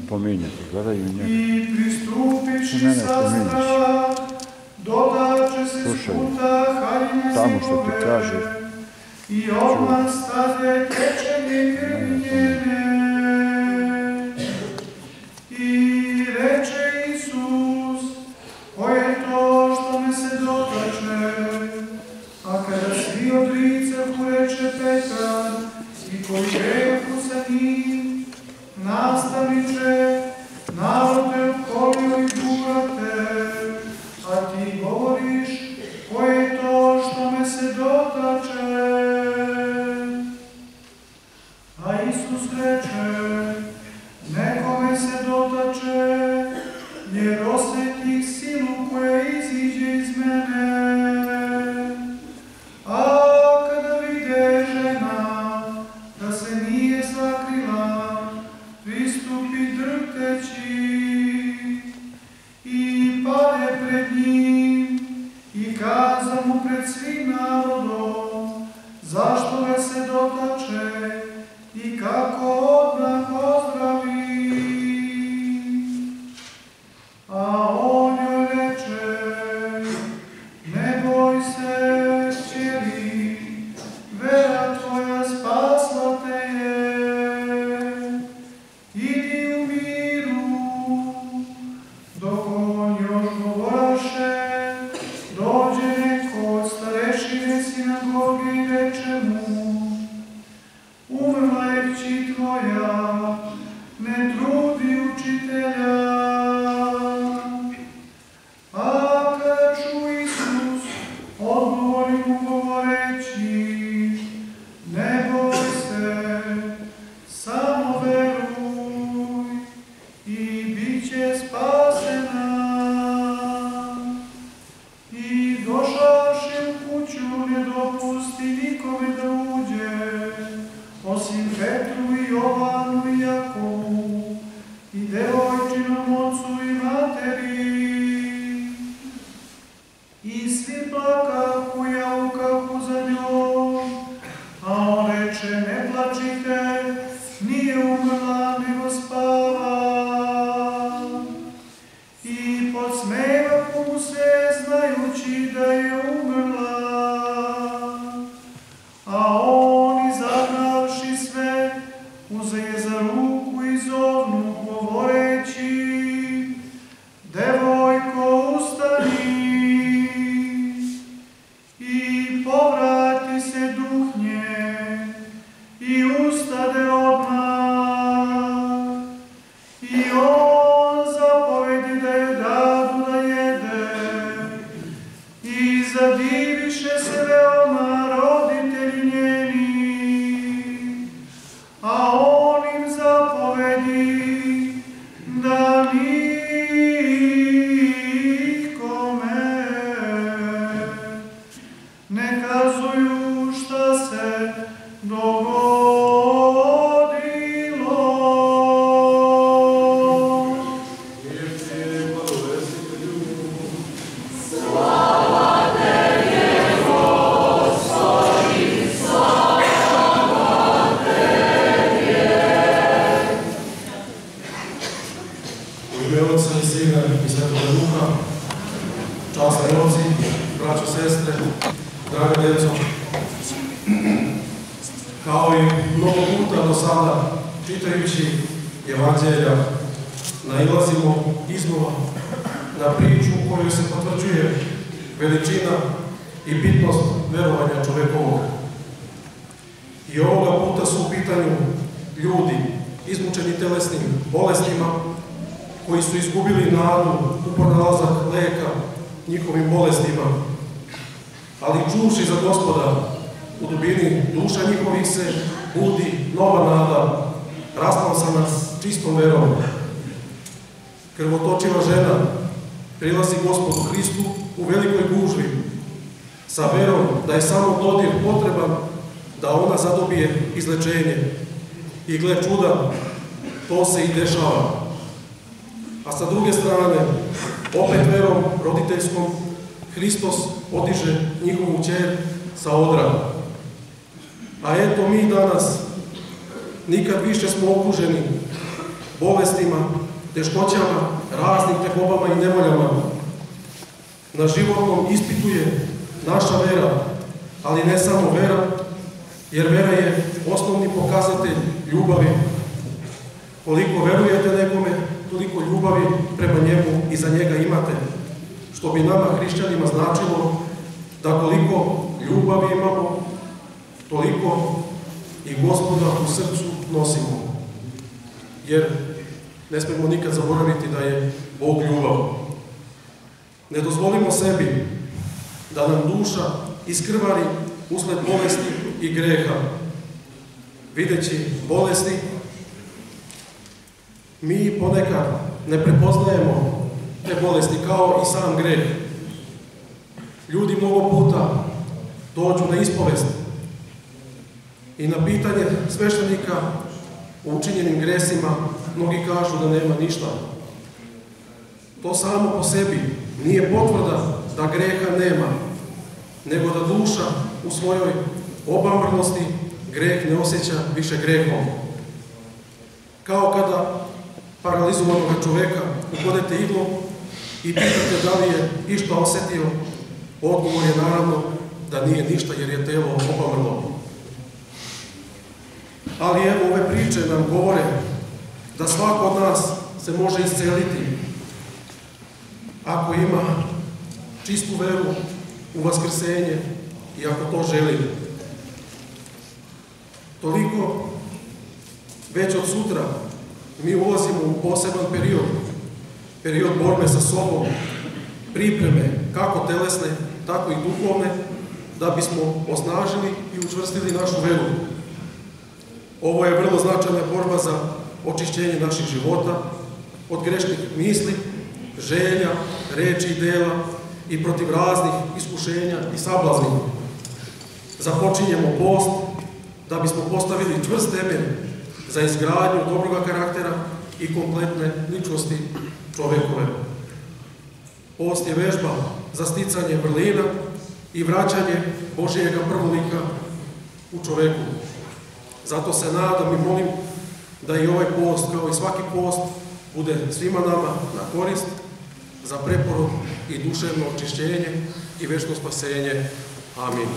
pominjati, gledaju njega. I pristupivši sa strah, dodače se sputa haljine tamo što ti kaže, i odmah stade tečenje krvi njene. I reče Isus, ko je to što me se dotače? A kada svi od licehu reče Petar, i koji reku sa njim, nastavniče, narod te opkolio i gurate, a ti govoriš, ko je to što me se dotače? A Isus reče, neko me se dotače, jer osjetih silu koja iziđe iz mene. A kada vide žena da se nije sakrila, pristupi drhteći i pade pred njim i kaza mu pred svim narodom zašto ga se dotače i kako odmah ozdravi. A on joj reče, ne boj se, kćeri, vera tvoja spasla te je. Idi u miru. Dok on još govoraše, dođe neko od starešine sinagoge i reče mu, umrla je kći tvoja, ne trudi učitelja. A kada ču Isus, odgovori mu govoreći, ne boj se, samo veruj i bit će spasena. I došavši u kuću ne dopusti nikome da uđe, osim Petru i Jovanu i Jakovu i devojčinom ocu i materi. I svi plakahu i jaukahu za njom, a on reče, ne plačite, nije umrla, nego spava. I podsmevahu mu se, znajući da je umrla. A on, izagnavši sve, uze je za ruku i zovnu, govoreći, devojko, ustani. I povrati se duh njen, i ustade odmah. I on zapovedi da je dadu da jede. I zadiviše se veoma roditelji njeni. A on im zapovedi da nikome ne kazuju šta se dogodilo. U ime Otca i Sina i Svetoga Duha, časni oci, braćo, sestre, draga djeco, kao i mnogo puta do sada, čitajući Evanđelja, nailazimo iznova na priču u kojoj se potvrđuje veličina i bitnost verovanja čovekovog. I ovoga puta su u pitanju ljudi izmučeni telesnim bolestima, koji su izgubili nadu u pronalazak leka njihovim bolestima, ali čuvši za Gospoda, u dubini duša njihovih se budi nova nada, raspalsana s čistom verom. Krvotočiva žena prilazi Gospodu Hristu u velikoj gužvi, sa verom da je samo dodir potreban da ona zadobije izlečenje. I gle čuda, to se i dešava. A sa druge strane, opet verom roditeljskom, Hristos podiže njihovu ćer sa odra. A eto mi danas nikad više smo okruženi bolestima, teškoćama, raznim tegobama i nevoljama. Na životnom ispitu je naša vera, ali ne samo vera, jer vera je osnovni pokazatelj ljubavi. Koliko verujete nekome, toliko ljubavi prema njemu i za njega imate, što bi nama hrišćanima značilo da koliko ljubavi imamo, toliko i Gospoda u srcu nosimo. Jer ne smemo nikad zaboraviti da je Bog ljubav. Ne dozvolimo sebi da nam duša iskrvari usled bolesti i greha. Videći bolesti, mi ponekad ne prepoznajemo te bolesti kao i sam greh. Ljudi mnogo puta dođu na ispovest i na pitanje sveštenika o učinjenim gresima mnogi kažu da nema ništa. To samo po sebi nije potvrda da greha nema, nego da duša u svojoj obamrnosti greh ne osjeća više grehom. Kao kada paralizovanog čoveka uhodete iglom i pitate da li je išta osjetio, odgovor je naravno da nije ništa jer je telo obamrlo. Ali evo, ove priče nam govore da svako od nas se može isceliti ako ima čistu veru u vaskrsenje i ako to želi. Toliko već od sutra mi ulazimo u poseban period borbe sa sobom, pripreme kako telesne, tako i duhovne, da bismo osnažili i učvrstili našu veru. Ovo je vrlo značajna borba za očišćenje naših života od grešnih misli, želja, reči i dela i protiv raznih iskušenja i sablazni. Započinjemo post da bismo postavili čvrst temelj za izgradnju dobroga karaktera i kompletne ličnosti čovekove. Post je vežba za sticanje vrlina i vraćanje Božijega prvolika u čoveku. Zato se nadam i molim da i ovaj post, kao i svaki post, bude svima nama na korist, za preporod i duševno očišćenje i večno spasenje. Amin.